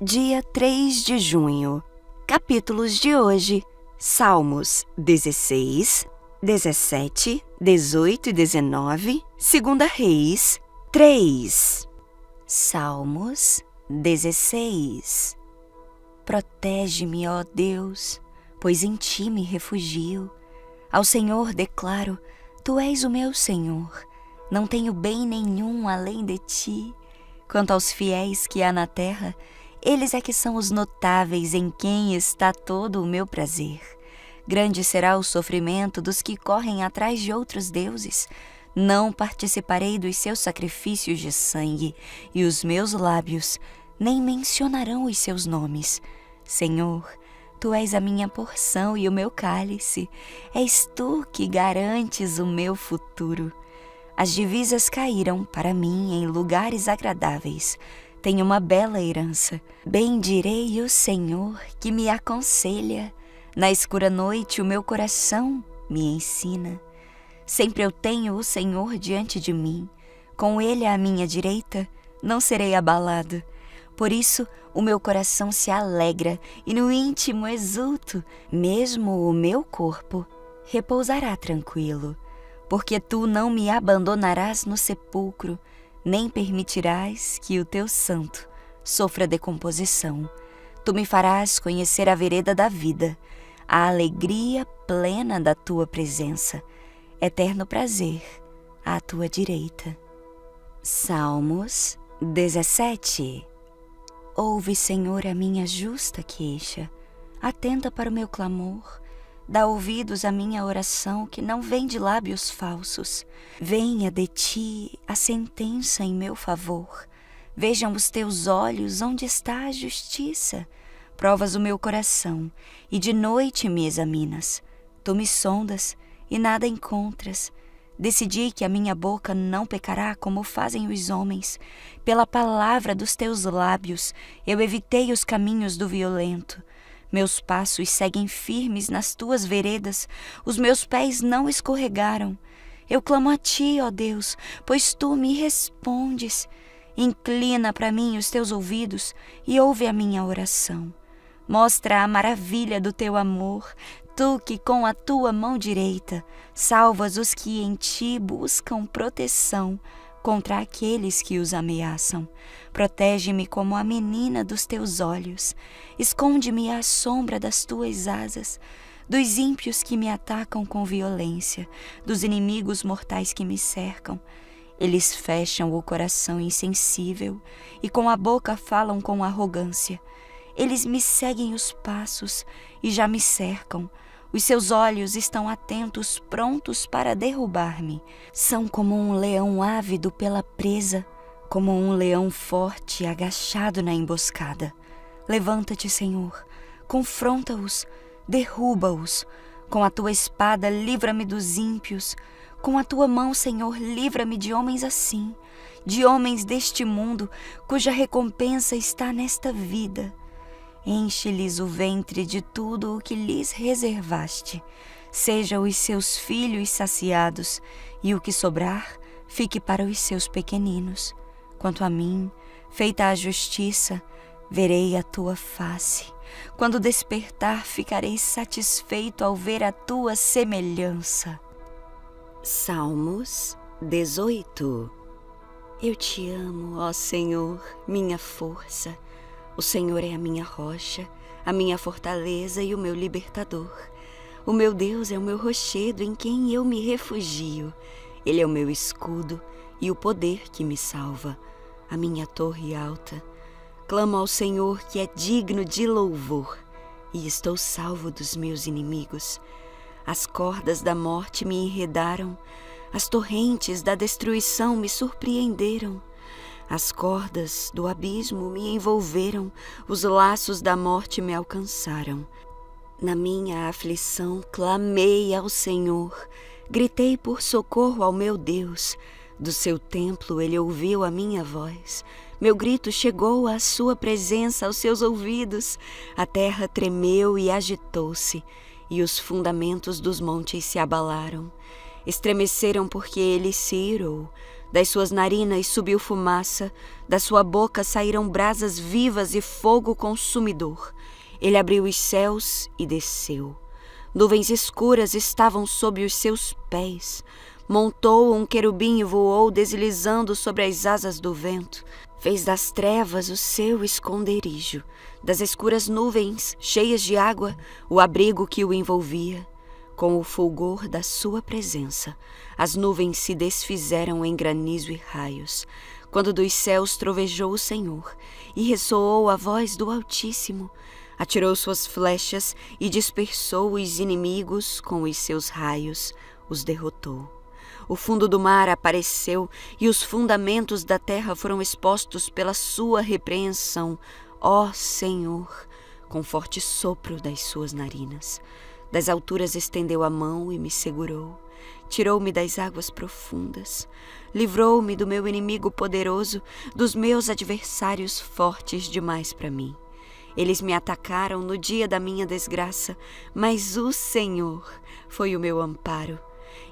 Dia 3 de junho. Capítulos de hoje: Salmos 16, 17, 18 e 19, 2 Reis 3. Salmos 16. Protege-me, ó Deus, pois em ti me refugio. Ao Senhor declaro: tu és o meu Senhor. Não tenho bem nenhum além de ti. Quanto aos fiéis que há na terra, eles é que são os notáveis em quem está todo o meu prazer. Grande será o sofrimento dos que correm atrás de outros deuses. Não participarei dos seus sacrifícios de sangue, e os meus lábios nem mencionarão os seus nomes. Senhor, tu és a minha porção e o meu cálice. És tu que garantes o meu futuro. As divisas caíram para mim em lugares agradáveis. Tenho uma bela herança. Bendirei o Senhor que me aconselha. Na escura noite o meu coração me ensina. Sempre eu tenho o Senhor diante de mim. Com Ele à minha direita, não serei abalado. Por isso o meu coração se alegra e no íntimo exulto. Mesmo o meu corpo repousará tranquilo. Porque tu não me abandonarás no sepulcro, nem permitirás que o teu santo sofra decomposição. Tu me farás conhecer a vereda da vida, a alegria plena da tua presença, eterno prazer à tua direita. Salmos 17. Ouve, Senhor, a minha justa queixa, atenta para o meu clamor. Dá ouvidos à minha oração, que não vem de lábios falsos. Venha de ti a sentença em meu favor. Vejam os teus olhos onde está a justiça. Provas o meu coração e de noite me examinas. Tu me sondas e nada encontras. Decidi que a minha boca não pecará como fazem os homens. Pela palavra dos teus lábios eu evitei os caminhos do violento. Meus passos seguem firmes nas tuas veredas, os meus pés não escorregaram. Eu clamo a ti, ó Deus, pois tu me respondes. Inclina para mim os teus ouvidos e ouve a minha oração. Mostra a maravilha do teu amor, tu que com a tua mão direita salvas os que em ti buscam proteção contra aqueles que os ameaçam. Protege-me como a menina dos teus olhos. Esconde-me à sombra das tuas asas, dos ímpios que me atacam com violência, dos inimigos mortais que me cercam. Eles fecham o coração insensível e com a boca falam com arrogância. Eles me seguem os passos e já me cercam. Os seus olhos estão atentos, prontos para derrubar-me. São como um leão ávido pela presa, como um leão forte agachado na emboscada. Levanta-te, Senhor, confronta-os, derruba-os. Com a tua espada, livra-me dos ímpios. Com a tua mão, Senhor, livra-me de homens assim, de homens deste mundo, cuja recompensa está nesta vida. Enche-lhes o ventre de tudo o que lhes reservaste. Sejam os seus filhos saciados, e o que sobrar fique para os seus pequeninos. Quanto a mim, feita a justiça, verei a tua face. Quando despertar, ficarei satisfeito ao ver a tua semelhança. Salmos 18. Eu te amo, ó Senhor, minha força. O Senhor é a minha rocha, a minha fortaleza e o meu libertador. O meu Deus é o meu rochedo em quem eu me refugio. Ele é o meu escudo e o poder que me salva, a minha torre alta. Clamo ao Senhor que é digno de louvor e estou salvo dos meus inimigos. As cordas da morte me enredaram, as torrentes da destruição me surpreenderam. As cordas do abismo me envolveram, os laços da morte me alcançaram. Na minha aflição clamei ao Senhor, gritei por socorro ao meu Deus. Do seu templo ele ouviu a minha voz, meu grito chegou à sua presença, aos seus ouvidos. A terra tremeu e agitou-se, e os fundamentos dos montes se abalaram. Estremeceram porque ele se irou. Das suas narinas subiu fumaça, da sua boca saíram brasas vivas e fogo consumidor. Ele abriu os céus e desceu. Nuvens escuras estavam sob os seus pés. Montou um querubim e voou, deslizando sobre as asas do vento. Fez das trevas o seu esconderijo, das escuras nuvens cheias de água, o abrigo que o envolvia. Com o fulgor da sua presença, as nuvens se desfizeram em granizo e raios. Quando dos céus trovejou o Senhor e ressoou a voz do Altíssimo, atirou suas flechas e dispersou os inimigos com os seus raios, os derrotou. O fundo do mar apareceu e os fundamentos da terra foram expostos pela sua repreensão, ó Senhor, com forte sopro das suas narinas. Das alturas estendeu a mão e me segurou. Tirou-me das águas profundas. Livrou-me do meu inimigo poderoso, dos meus adversários fortes demais para mim. Eles me atacaram no dia da minha desgraça, mas o Senhor foi o meu amparo.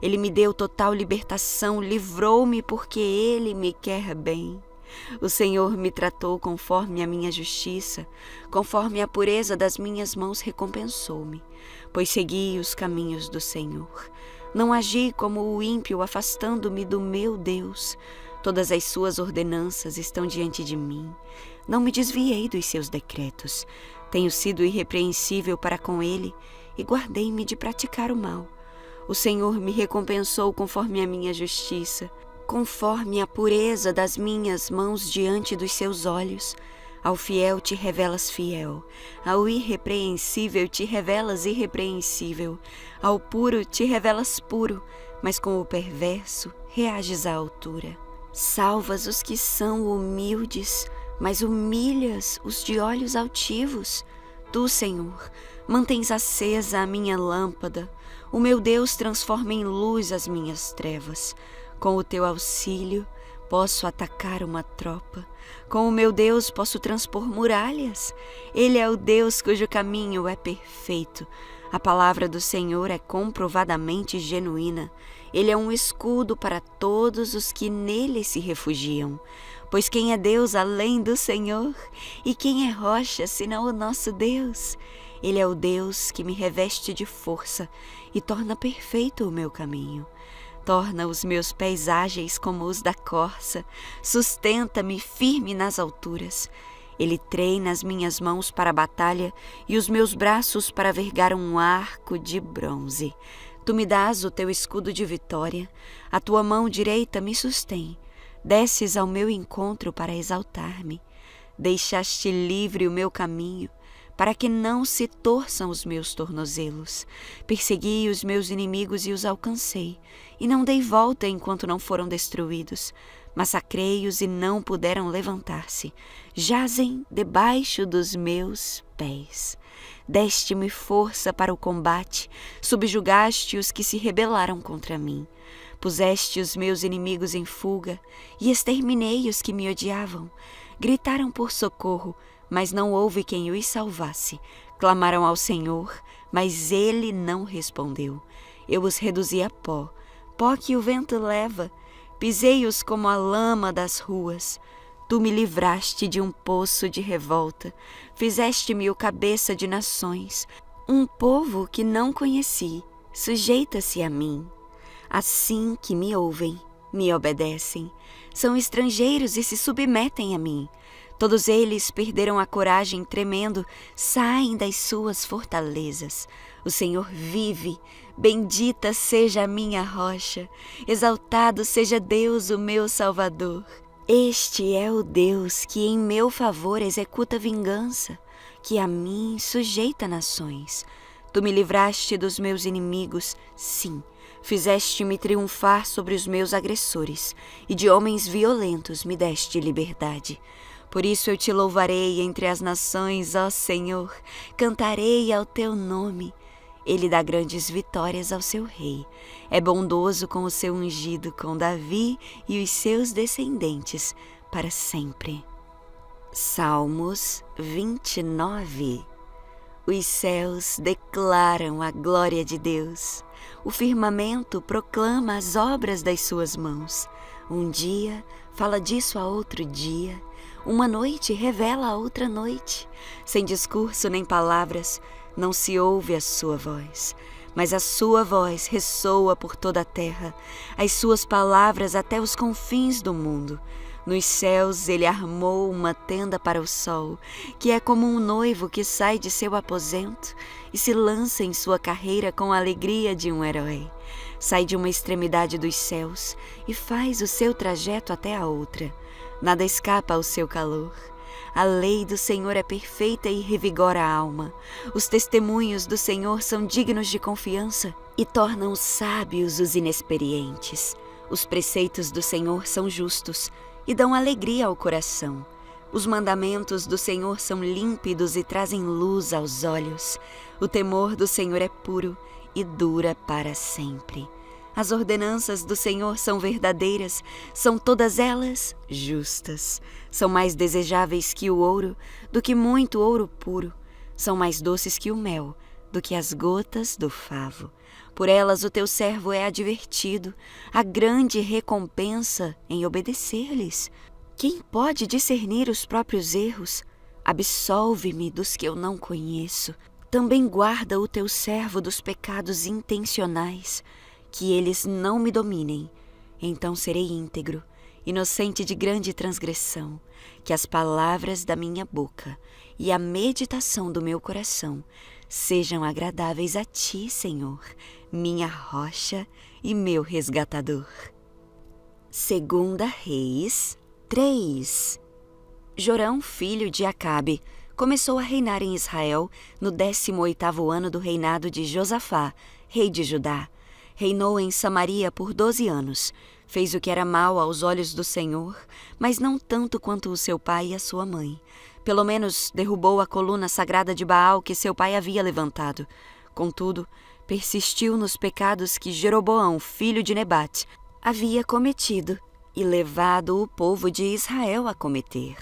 Ele me deu total libertação, livrou-me porque Ele me quer bem. O Senhor me tratou conforme a minha justiça, conforme a pureza das minhas mãos recompensou-me, pois segui os caminhos do Senhor. Não agi como o ímpio, afastando-me do meu Deus. Todas as suas ordenanças estão diante de mim. Não me desviei dos seus decretos. Tenho sido irrepreensível para com ele e guardei-me de praticar o mal. O Senhor me recompensou conforme a minha justiça, conforme a pureza das minhas mãos diante dos seus olhos. Ao fiel te revelas fiel, ao irrepreensível te revelas irrepreensível, ao puro te revelas puro, mas com o perverso reages à altura. Salvas os que são humildes, mas humilhas os de olhos altivos. Tu, Senhor, mantens acesa a minha lâmpada. O meu Deus transforma em luz as minhas trevas. Com o teu auxílio, posso atacar uma tropa. Com o meu Deus, posso transpor muralhas. Ele é o Deus cujo caminho é perfeito. A palavra do Senhor é comprovadamente genuína. Ele é um escudo para todos os que nele se refugiam. Pois quem é Deus além do Senhor? E quem é rocha senão o nosso Deus? Ele é o Deus que me reveste de força e torna perfeito o meu caminho. Torna os meus pés ágeis como os da corça, sustenta-me firme nas alturas. Ele treina as minhas mãos para a batalha e os meus braços para vergar um arco de bronze. Tu me dás o teu escudo de vitória, a tua mão direita me sustém. Desces ao meu encontro para exaltar-me. Deixaste livre o meu caminho, para que não se torçam os meus tornozelos. Persegui os meus inimigos e os alcancei, e não dei volta enquanto não foram destruídos. Massacrei-os e não puderam levantar-se. Jazem debaixo dos meus pés. Deste-me força para o combate, subjugaste os que se rebelaram contra mim. Puseste os meus inimigos em fuga e exterminei os que me odiavam. Gritaram por socorro, mas não houve quem os salvasse. Clamaram ao Senhor, mas Ele não respondeu. Eu os reduzi a pó, pó que o vento leva. Pisei-os como a lama das ruas. Tu me livraste de um poço de revolta. Fizeste-me o cabeça de nações. Um povo que não conheci, sujeita-se a mim. Assim que me ouvem, me obedecem. São estrangeiros e se submetem a mim. Todos eles perderam a coragem tremendo, saem das suas fortalezas. O Senhor vive, bendita seja a minha rocha, exaltado seja Deus, o meu Salvador. Este é o Deus que em meu favor executa vingança, que a mim sujeita nações. Tu me livraste dos meus inimigos, sim, fizeste-me triunfar sobre os meus agressores, e de homens violentos me deste liberdade. Por isso eu te louvarei entre as nações, ó Senhor, cantarei ao teu nome. Ele dá grandes vitórias ao seu rei, é bondoso com o seu ungido, com Davi e os seus descendentes, para sempre. Salmos 29. Os céus declaram a glória de Deus, o firmamento proclama as obras das suas mãos. Um dia fala disso a outro dia, uma noite revela a outra noite. Sem discurso nem palavras, não se ouve a sua voz, mas a sua voz ressoa por toda a terra, as suas palavras até os confins do mundo. Nos céus ele armou uma tenda para o sol, que é como um noivo que sai de seu aposento e se lança em sua carreira com a alegria de um herói. Sai de uma extremidade dos céus e faz o seu trajeto até a outra. Nada escapa ao seu calor. A lei do Senhor é perfeita e revigora a alma. Os testemunhos do Senhor são dignos de confiança e tornam sábios os inexperientes. Os preceitos do Senhor são justos e dão alegria ao coração. Os mandamentos do Senhor são límpidos e trazem luz aos olhos. O temor do Senhor é puro e dura para sempre. As ordenanças do Senhor são verdadeiras, são todas elas justas. São mais desejáveis que o ouro, do que muito ouro puro. São mais doces que o mel, do que as gotas do favo. Por elas o teu servo é advertido, a grande recompensa em obedecer-lhes. Quem pode discernir os próprios erros? Absolve-me dos que eu não conheço. Também guarda o teu servo dos pecados intencionais, que eles não me dominem. Então serei íntegro, inocente de grande transgressão. Que as palavras da minha boca e a meditação do meu coração sejam agradáveis a ti, Senhor, minha rocha e meu resgatador. 2 Reis 3. Jorão, filho de Acabe, começou a reinar em Israel no 18º ano do reinado de Josafá, rei de Judá. Reinou em Samaria por 12 anos. Fez o que era mal aos olhos do Senhor, mas não tanto quanto o seu pai e a sua mãe. Pelo menos derrubou a coluna sagrada de Baal que seu pai havia levantado. Contudo, persistiu nos pecados que Jeroboão, filho de Nebate, havia cometido e levado o povo de Israel a cometer.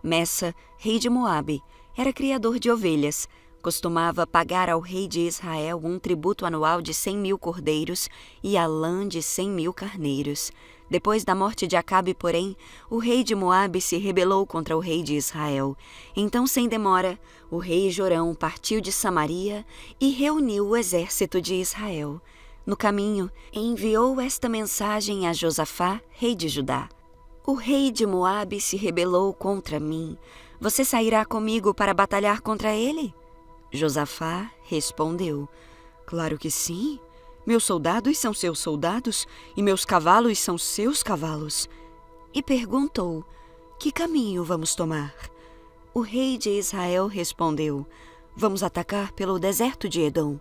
Messa, rei de Moabe, era criador de ovelhas. Costumava pagar ao rei de Israel um tributo anual de 100.000 cordeiros e a lã de 100.000 carneiros. Depois da morte de Acabe, porém, o rei de Moabe se rebelou contra o rei de Israel. Então, sem demora, o rei Jorão partiu de Samaria e reuniu o exército de Israel. No caminho, enviou esta mensagem a Josafá, rei de Judá: O rei de Moabe se rebelou contra mim. Você sairá comigo para batalhar contra ele? Josafá respondeu: Claro que sim. Meus soldados são seus soldados e meus cavalos são seus cavalos. E perguntou: Que caminho vamos tomar? O rei de Israel respondeu: Vamos atacar pelo deserto de Edom.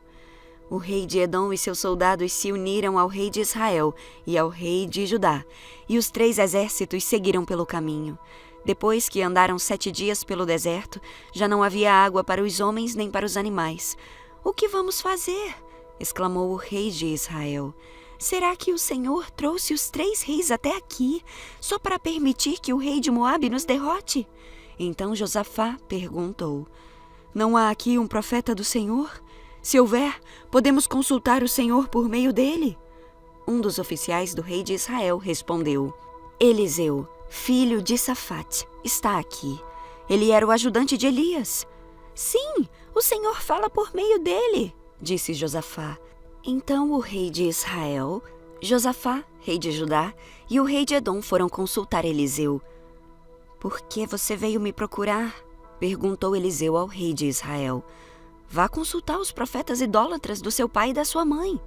O rei de Edom e seus soldados se uniram ao rei de Israel e ao rei de Judá, e os 3 exércitos seguiram pelo caminho. Depois que andaram 7 dias pelo deserto, já não havia água para os homens nem para os animais. O que vamos fazer? Exclamou o rei de Israel. Será que o Senhor trouxe os 3 reis até aqui, só para permitir que o rei de Moabe nos derrote? Então Josafá perguntou: Não há aqui um profeta do Senhor? Se houver, podemos consultar o Senhor por meio dele? Um dos oficiais do rei de Israel respondeu: Eliseu, filho de Safate, está aqui. Ele era o ajudante de Elias. Sim, o Senhor fala por meio dele, disse Josafá. Então o rei de Israel, Josafá, rei de Judá, e o rei de Edom foram consultar Eliseu. Por que você veio me procurar? Perguntou Eliseu ao rei de Israel. Vá consultar os profetas idólatras do seu pai e da sua mãe.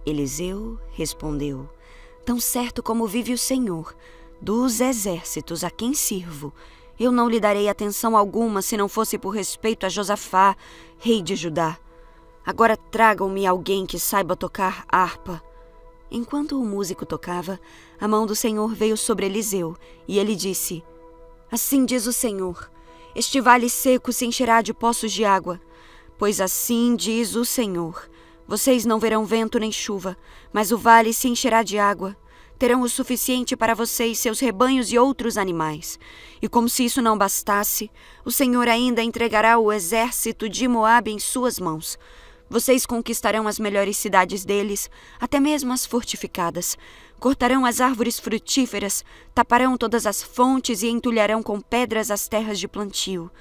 Eliseu respondeu: Tão certo como vive o Senhor, dos exércitos a quem sirvo, eu não lhe darei atenção alguma se não fosse por respeito a Josafá, rei de Judá. Agora tragam-me alguém que saiba tocar harpa. Enquanto o músico tocava, a mão do Senhor veio sobre Eliseu, e ele disse: Assim diz o Senhor, este vale seco se encherá de poços de água. Pois assim diz o Senhor, vocês não verão vento nem chuva, mas o vale se encherá de água. Terão o suficiente para vocês, seus rebanhos e outros animais. E como se isso não bastasse, o Senhor ainda entregará o exército de Moabe em suas mãos. Vocês conquistarão as melhores cidades deles, até mesmo as fortificadas. Cortarão as árvores frutíferas, taparão todas as fontes e entulharão com pedras as terras de plantio.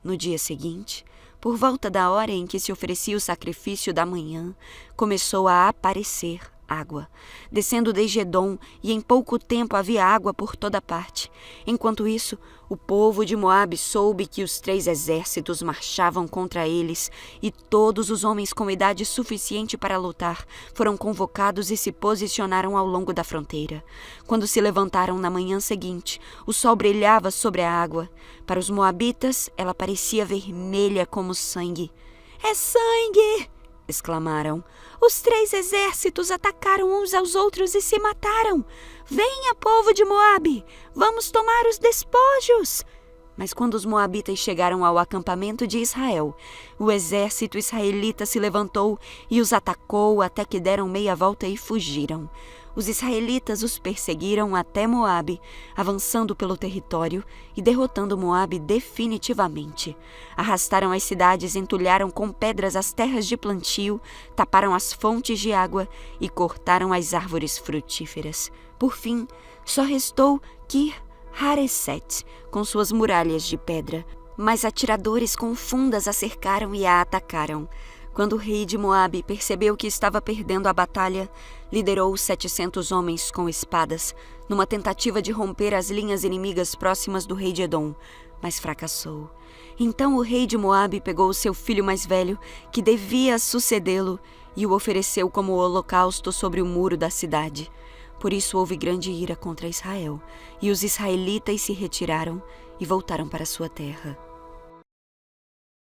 No dia seguinte, por volta da hora em que se oferecia o sacrifício da manhã, começou a aparecer água, descendo desde Edom, e em pouco tempo havia água por toda parte. Enquanto isso, o povo de Moabe soube que os 3 exércitos marchavam contra eles, e todos os homens com idade suficiente para lutar foram convocados e se posicionaram ao longo da fronteira. Quando se levantaram na manhã seguinte, o sol brilhava sobre a água. Para os moabitas, ela parecia vermelha como sangue. "É sangue!" exclamaram. "Os 3 exércitos atacaram uns aos outros e se mataram. Venha, povo de Moabe, vamos tomar os despojos." Mas quando os moabitas chegaram ao acampamento de Israel, o exército israelita se levantou e os atacou até que deram meia volta e fugiram. Os israelitas os perseguiram até Moabe, avançando pelo território e derrotando Moabe definitivamente. Arrastaram as cidades, entulharam com pedras as terras de plantio, taparam as fontes de água e cortaram as árvores frutíferas. Por fim, só restou Kir-Hareset, com suas muralhas de pedra. Mas atiradores com fundas a cercaram e a atacaram. Quando o rei de Moabe percebeu que estava perdendo a batalha, liderou 700 homens com espadas, numa tentativa de romper as linhas inimigas próximas do rei de Edom, mas fracassou. Então o rei de Moabe pegou o seu filho mais velho, que devia sucedê-lo, e o ofereceu como holocausto sobre o muro da cidade. Por isso houve grande ira contra Israel, e os israelitas se retiraram e voltaram para sua terra.